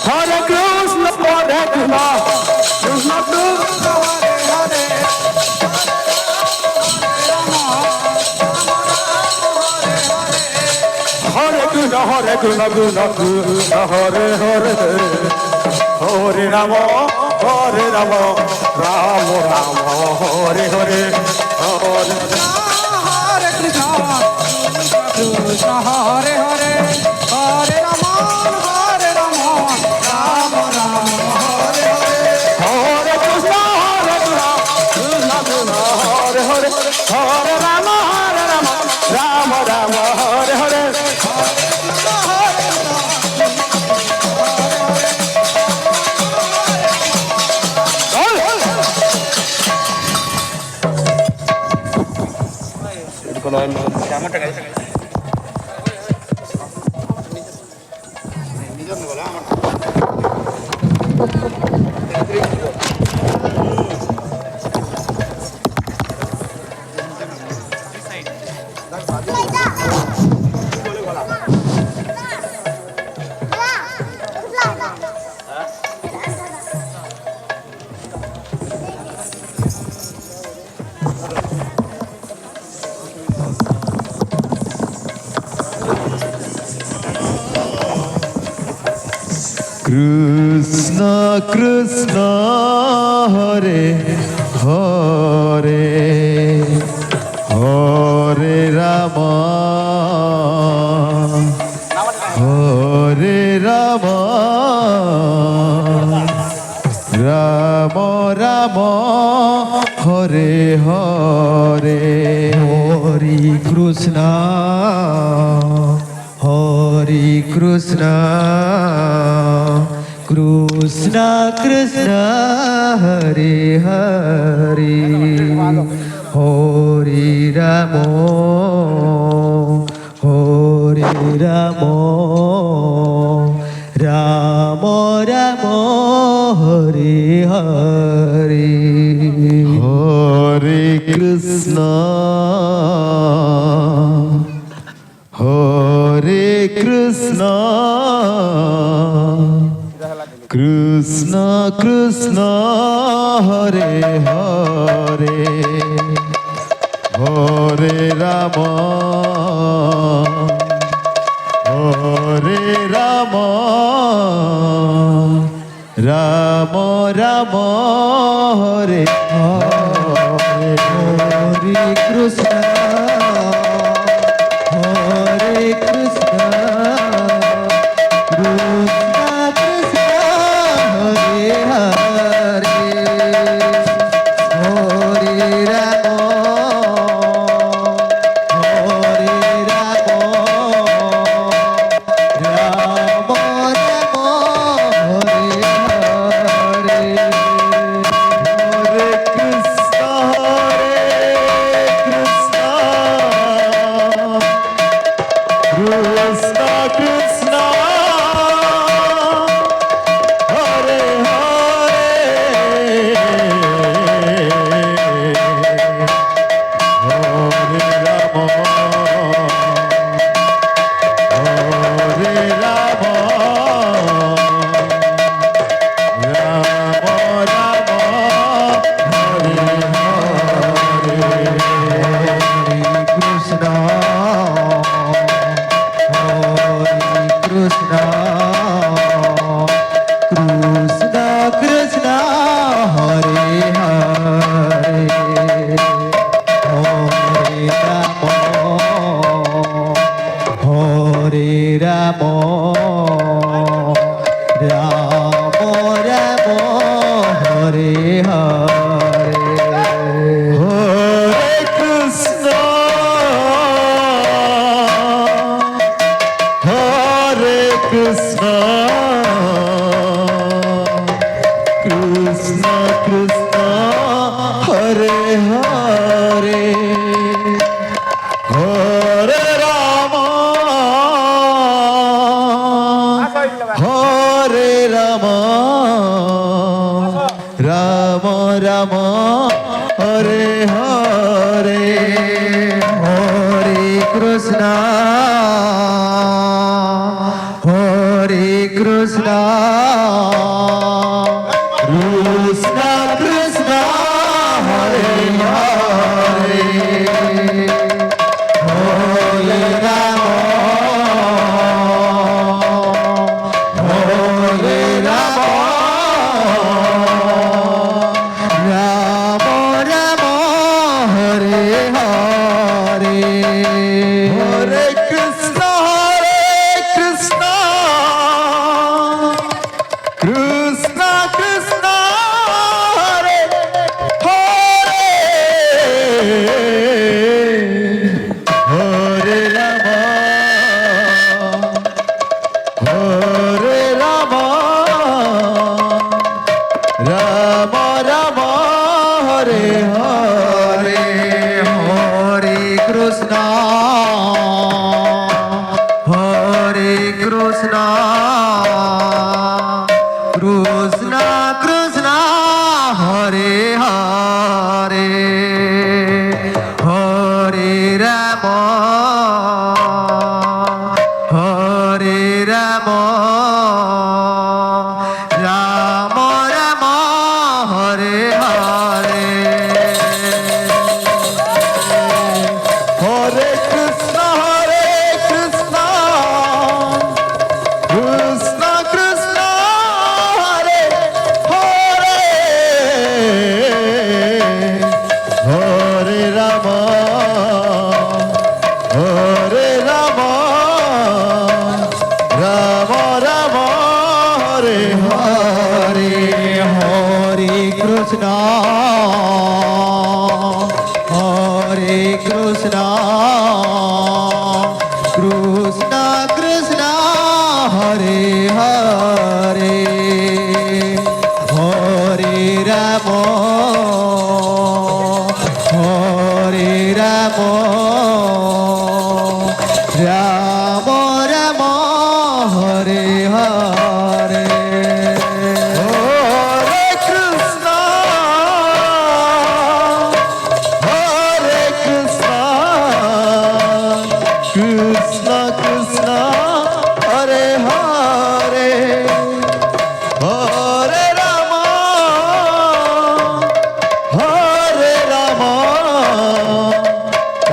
Hare Krishna, Hare Krishna, Krishna Krishna, Hare Hare. Hare Krishna, Hare Krishna, Krishna Krishna, Hare Hare. Hare Rama, Hare Rama, Rama Rama, Hare Hare. Hare Krishna, Krishna Hare Hare, Hare Rama, Hare Rama, Rama Rama, Hare Hare. Hare Krishna, Krishna Krishna, Hare Hare, Hare Rama, Rama Rama, Hare Hare. Krishna Krishna Hare Hare Hare Rama Hare Rama Rama Rama Hare Hare Hare Krishna Hare Krishna Krishna Krishna Hare Hare Hare Rama Hare Rama Rama Rama Hare Hare Hare Krishna Hare Krishna Krishna Krishna Hare Hare Hare Rama Hare Rama Rama Rama Hare Hare Hare Krishna Hare Krishna Krishna Krishna Hare Hare Hare Rama Hare Rama Rama Rama Hare Hare Hare Krishna Krishna Krishna Hare Hare Hare Rama Hare Rama Rama Rama Hare Hare Hare Krishna Krishna Krishna Krishna Hare Hare Hare Rama Hare Rama Rama Rama Hare Hare Hare Krishna Hare Krishna Krishna Krishna Hare Hare Hare Rama Hare Rama Rama Rama Hare Hare Hare Krishna Hare Krishna Krishna Krishna Hare Hare Hare Ram Hare Ram Ram Ram Hare Hare Hare Krishna Krishna Krishna Hare Hare Hare Ram Hare Ram Ram Ram Hare Hare Hare Krishna Hare Krishna Krishna Krishna Hare Hare Hare Ram Hare Ram Ram Ram Hare Hare Hare Krishna Krishna Krishna Hare Hare Hare Ram Hare Ram Ram Ram Hare Hare Hare Krishna Hare Krishna Krishna Krishna Hare Hare Hare Ram Hare Ram Ram Ram Hare Hare Hare Krishna Hare Krishna Krishna Krishna Hare Hare Hare Ram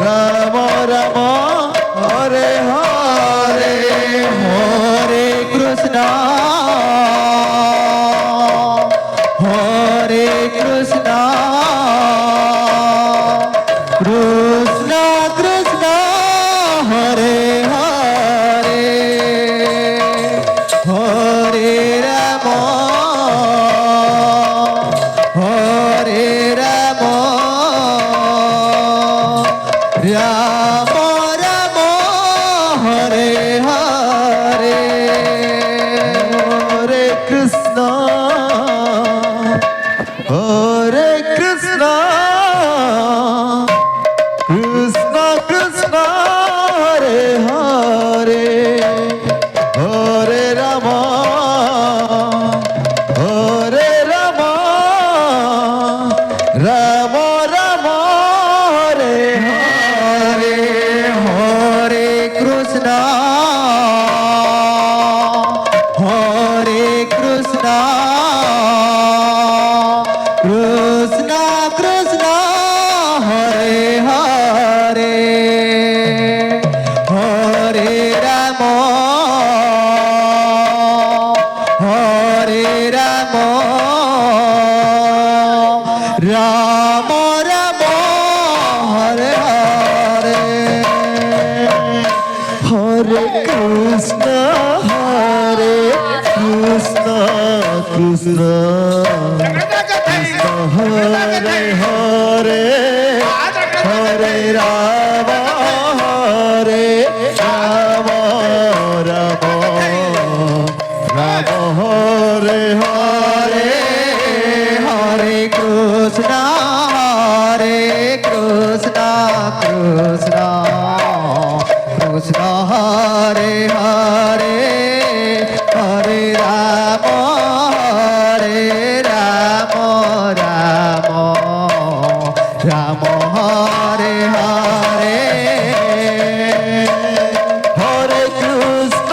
Ram Ram Hare Hare Hare Krishna Hare Krishna Krishna Krishna Hare Hare Hare Ram Hare Ram Ram Ram Hare Hare Hare Krishna Hare Krishna Krishna Krishna Hare Hare Hare Ram Hare Ram Ram Ram Hare Hare Hare Krishna Hare Krishna Krishna Krishna Hare Hare Hare Ram Hare Ram Ram Ram Hare Hare Hare Krishna Krishna Hare Hare Hare Ram Ram Ram Hare Hare Hare Krishna Krishna Krishna Hare Hare Hare Ram Ram Ram Hare Hare Hare Krishna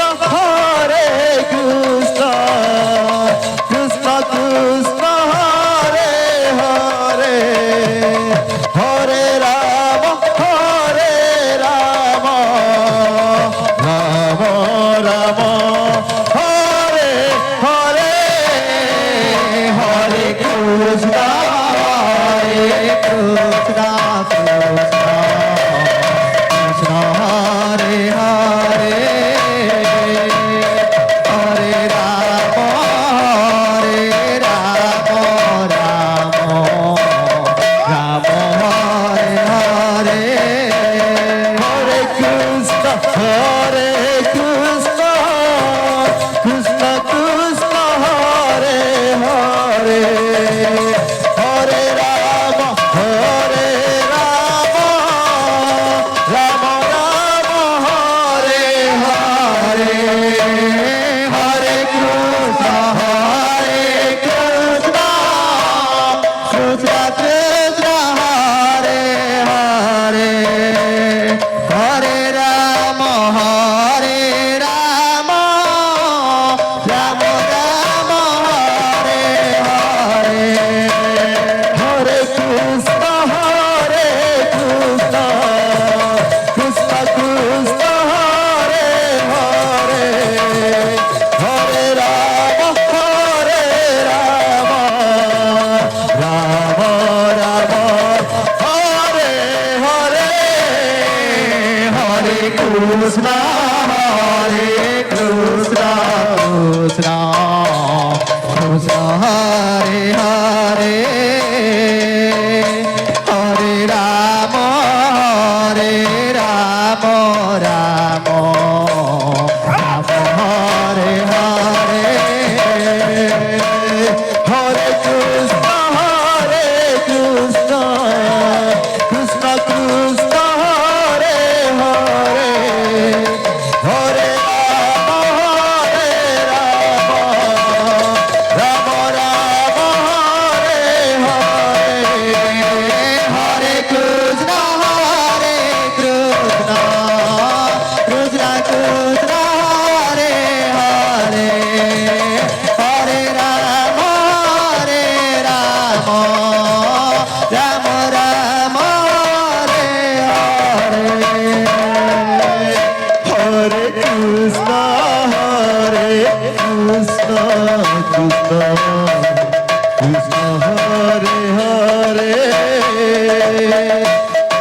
Krishna Hare Hare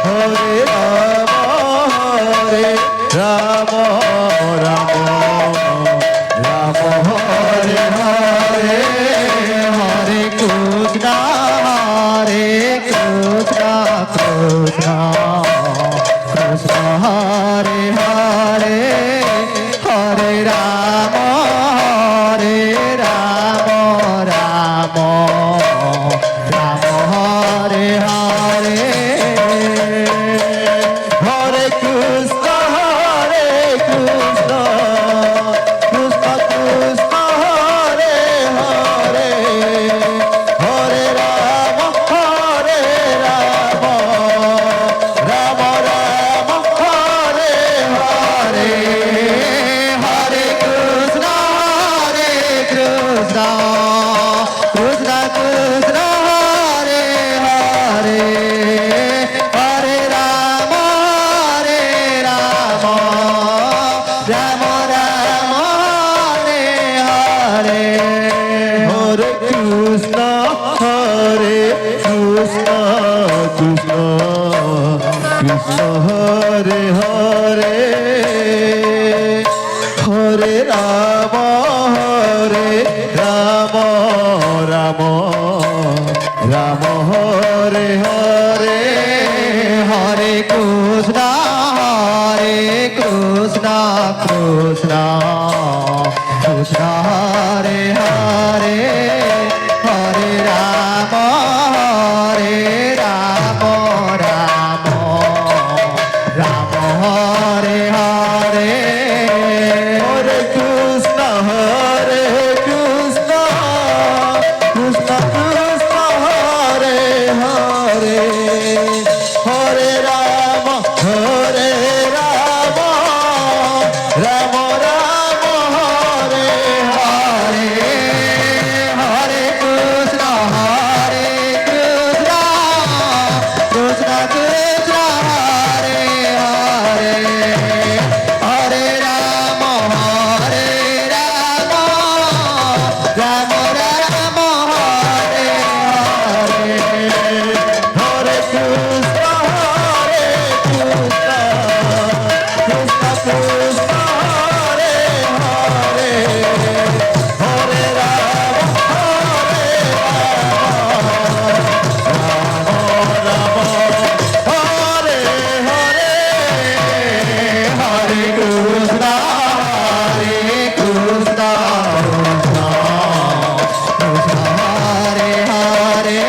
Hare Ram Ram Ram Hare Hare Hare Krishna Krishna Krishna Hare Hare Hare Ram Ram Ram Hare Hare Hare Krishna Krishna Krishna Hare Hare Hare Ram Ram Ram Hare Hare Hare Krishna Krishna Krishna Krishna Hare Hare Hare Ram Ram Ram Hare Hare Hare Krishna Krishna Krishna Hare Hare Hare Ram Ram Ram Hare Hare Hare Krishna Krishna Krishna Hare Hare Hare Ram Ram Ram Hare Hare Hare Krishna Krishna Krishna Hare Hare Hare Ram Ram Hare Hare Hare Krishna Krishna Krishna Krishna Hare Hare Hare Ram Ram Ram Hare Hare Hare Krishna Krishna Krishna Hare Hare Hare Ram Hare Hare Hare Krishna Krishna Hare Hare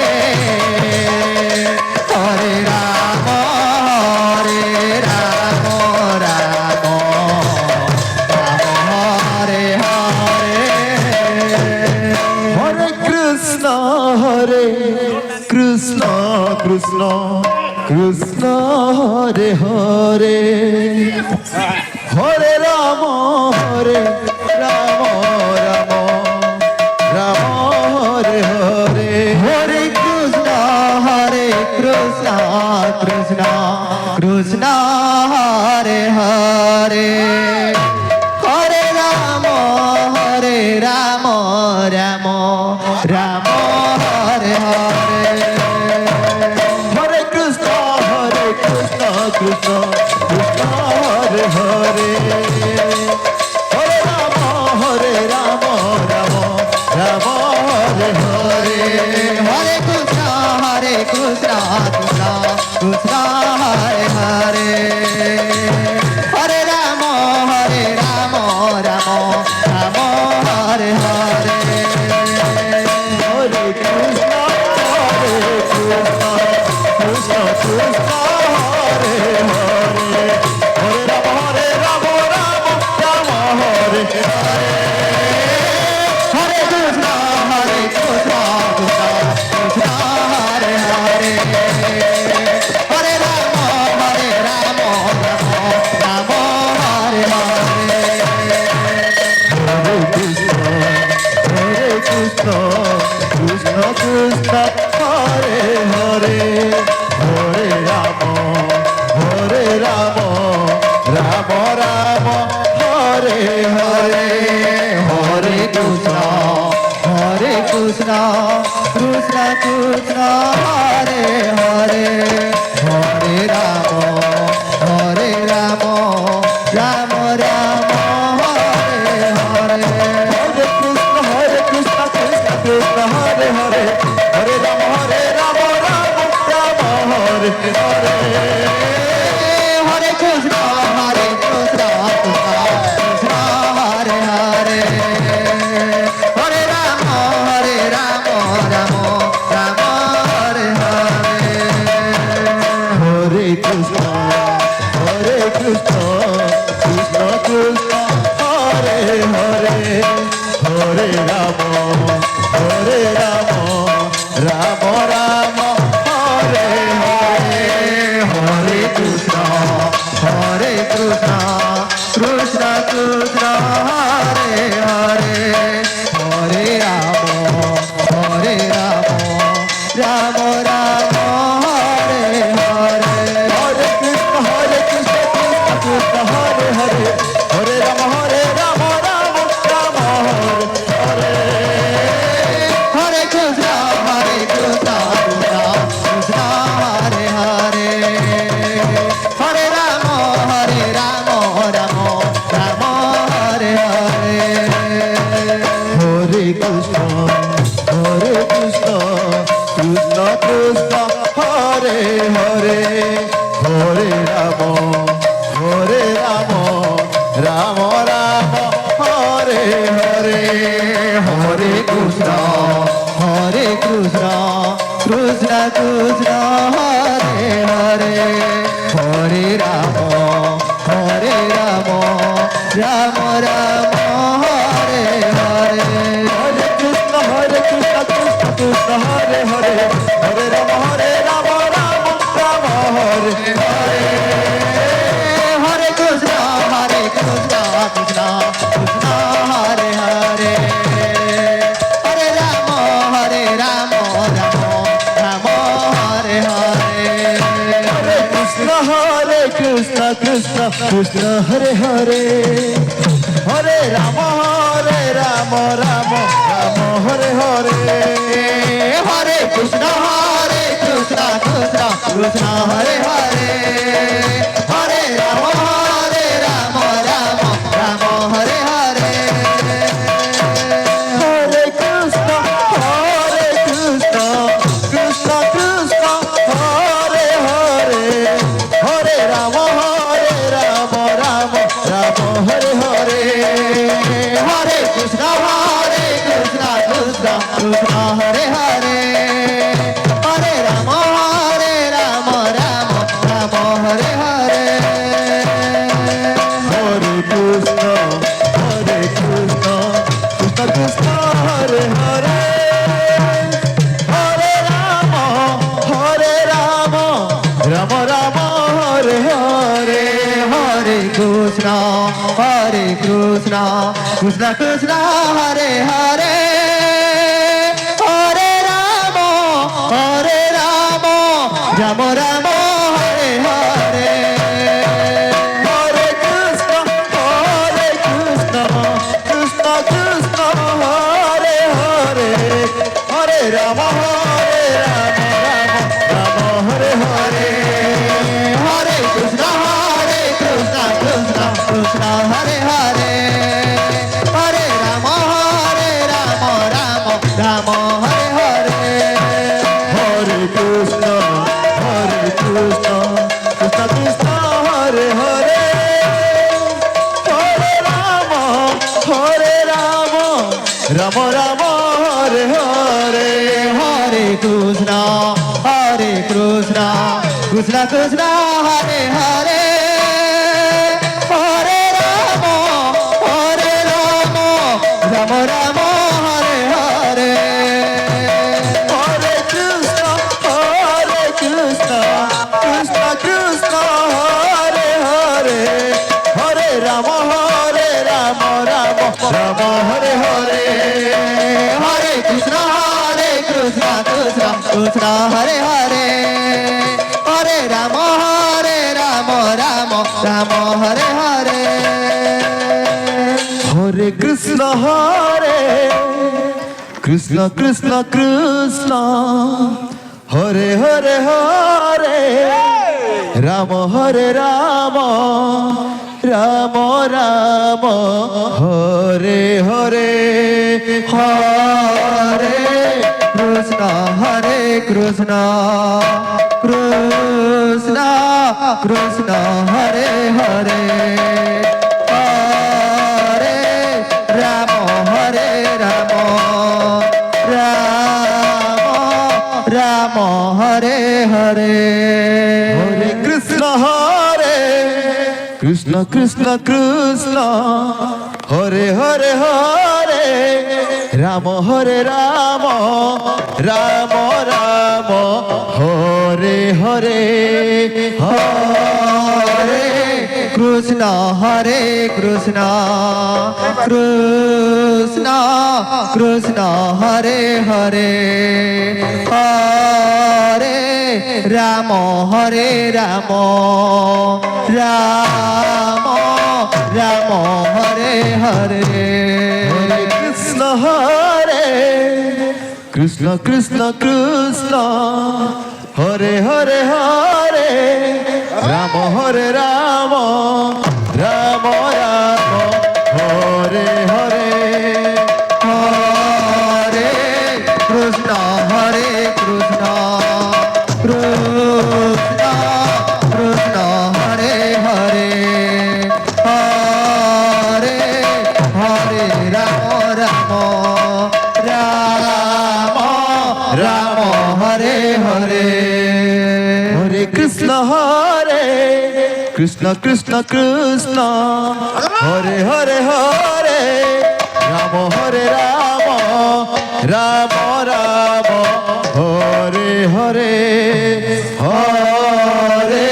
Hare Ram Ram Hare Hare Hare Krishna Krishna Krishna Krishna Hare Hare Hare Ram Ram Ram Hare Hare Hare Krishna Krishna Krishna Krishna Hare Hare Hare Ram Ram Ram Hare Hare Hare Krishna Krishna Krishna Hare Hare Hare Ram Ram Ram Hare Hare Hare Krishna Krishna Krishna Hare Hare Hare Ram Ram Ram Hare Hare Hare Krishna Krishna Krishna Hare Hare Hare Ram Ram Hare Hare Hare Krishna Krishna Krishna Hare Hare Hare Ram Krishna Krishna Krishna Hare Hare Hare Rama Hare Rama Rama Rama Hare Hare Hare Krishna Krishna Krishna Hare Hare Hare Rama Rama Rama Hare Hare Hare Krishna Krishna Krishna Hare Hare Hare Rama Rama Rama Hare Hare Hare Krishna Krishna Krishna Hare Hare Hare Rama Rama Rama Rama Hare Hare Hare Krishna Krishna Krishna Krishna Hare Hare Hare Rama Rama Rama Hare Hare Hare Krishna Krishna Krishna Hare Hare Hare Rama Rama Rama Hare Hare Krishna Krishna Krishna Hare Hare Hare Rama Rama Rama Hare Hare Hare Krishna Krishna Krishna Hare Hare Hare Rama Rama Rama Hare Hare Hare Krishna Krishna Krishna Hare Hare Hare Rama Rama Rama Hare Hare Hare Krishna Krishna Krishna Hare Hare Hare Rama Rama Rama Hare Hare Hare Krishna Krishna Krishna Hare Hare Hare Rama Rama Rama Hare Hare Hare Krishna Krishna Krishna Hare Hare Hare Rama Rama Rama Hare Hare Hare Krishna Krishna Krishna Hare Hare Hare Rama Rama Rama Hare Hare Hare Krishna Krishna Krishna Hare Hare Hare Rama Rama Hare Hare Hare Krishna Krishna Krishna Hare Hare Hare Rama Rama Hare Hare Hare Krishna Krishna Krishna Hare Hare Hare Rama Rama Hare Hare Hare Krishna Krishna Krishna Hare Hare Hare Rama Rama Hare Hare Hare Krishna Krishna Krishna Hare Hare Hare Rama Rama Hare Hare Hare Krishna Krishna Hare Hare Hare Rama Rama Hare Hare Hare Krishna Krishna Krishna Hare Hare Hare Rama Rama Hare Hare Hare Krishna Krishna Krishna Hare Hare Hare Rama Rama Hare Hare Hare Krishna Krishna Krishna Hare Hare Hare Rama Rama Hare Hare Hare Krishna Krishna Hare Hare Hare Rama Rama Hare Hare Hare Krishna Krishna Krishna Krishna Hare Hare Hare Ram Hare Ram Ram Ram Hare Hare Hare Krishna Hare Krishna Krishna Krishna Hare Hare Hare Ram Hare Ram Ram Ram Hare Hare Hare Krishna Hare Krishna Krishna Krishna Hare Hare Hare Ram Hare Ram Ram Ram Hare Hare Hare Krishna Hare Krishna Krishna Krishna Hare Hare Hare Ram Hare Ram Ram Ram Hare Hare Hare Krishna Hare Krishna Krishna Krishna Hare Hare Hare Ram Hare Ram Ram Ram Hare Hare Hare Krishna Hare Krishna Krishna Krishna Hare Hare Hare Hare Ram Ram Ram Ram Hare Hare Hare Krishna Hare Krishna Krishna Krishna Hare Hare Hare Ram Hare Ram Ram Ram Hare Hare Hare Krishna Hare Krishna Krishna Krishna Hare Hare Hare Ram Hare Ram Ram Ram Hare Hare Hare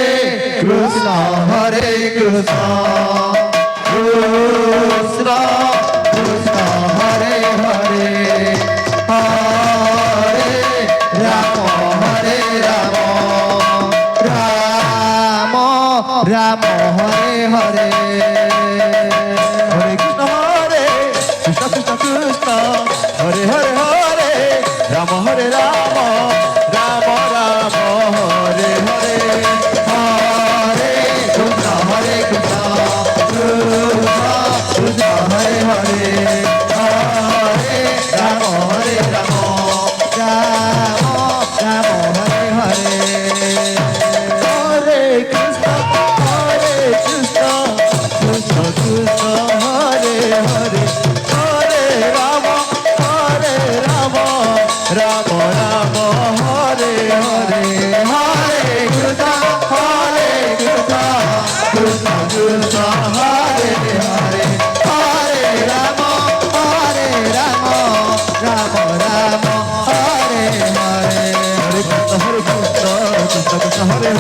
Krishna Hare Krishna Krishna Krishna Hare Hare Hare Ram Hare Ram Ram Ram Hare Hare Hare Krishna Hare Krishna Krishna Krishna Hare Hare Hare Ram Hare Ram Ram Ram Hare Hare Hare Krishna Krishna Krishna Krishna Hare Hare Hare Ram Ram Ram Hare Hare Hare Krishna Krishna Krishna Krishna Hare Hare Hare Ram Ram Ram Ram Hare Hare Hare Krishna Krishna Krishna Hare Hare Hare Ram Ram Ram Hare Hare Hare Krishna Krishna Krishna Hare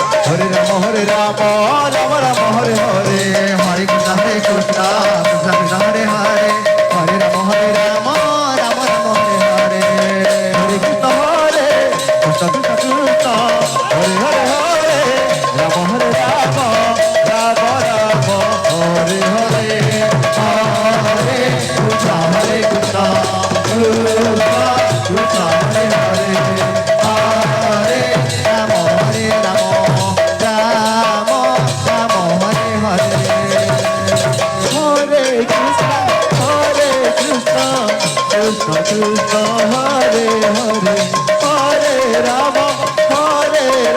Hare Hare Ram Ram Ram Hare Hare Hare Krishna Krishna Krishna Hare Hare Hare Ram Hare Ram Ram Ram Hare Hare Hare Krishna Hare Krishna Krishna Krishna Hare Hare Hare Ram Hare Ram Ram Ram Hare Hare Hare Krishna Krishna Krishna Hare Hare Hare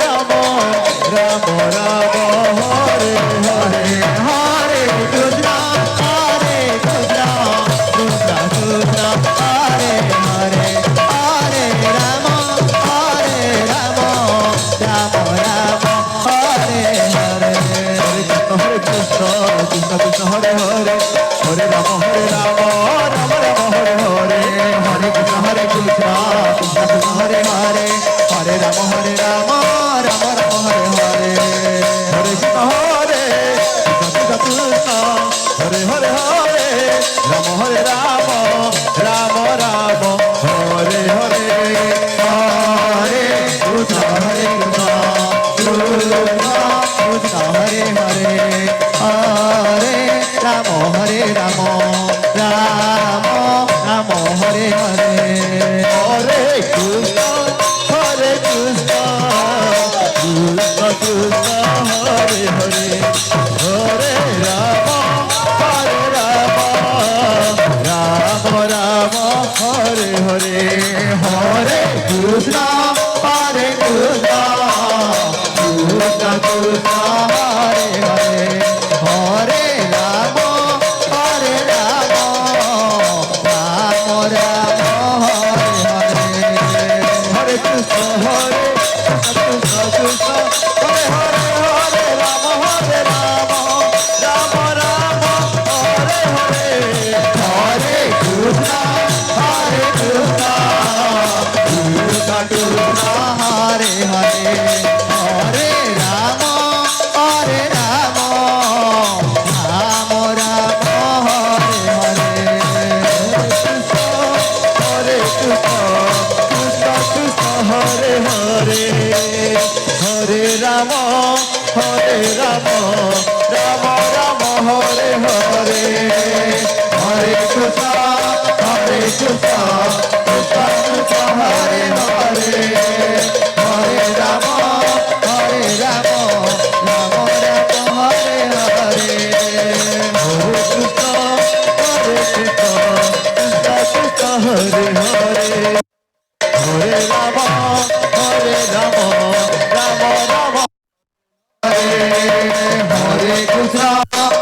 Ram Ram Ram Hare Hare Hare Krishna Krishna Krishna Krishna Hare Hare Hare Ram Ram Ram Ram Hare Hare Hare Krishna Krishna Krishna Hare Hare Hare Ram Ram Ram Hare Hare Hare Krishna Krishna Krishna Hare Hare Hare Hare Krishna Hare Krishna Krishna Krishna Hare Hare Hare Ram Ram Ram Hare Hare Hare Krishna Hare Krishna Krishna Krishna Hare Hare Hare Ram Hare Ram Ram Ram Hare Hare Hare Krishna Hare Krishna Krishna Hare Hare Hare Ram Ram Ram Hare Hare Hare Krishna Hare Krishna Krishna Krishna Hare Hare Hare Ram Ram Ram Hare Hare Krishna Hare Krishna Krishna Krishna Hare Hare Hare Ram Ram Ram Hare Hare Hare Krishna Krishna Krishna Krishna Hare Hare Hare Ram Ram Ram Ram Hare Hare Hare Krishna Krishna Krishna Hare Hare Hare Ram Ram Ram Hare Hare Krishna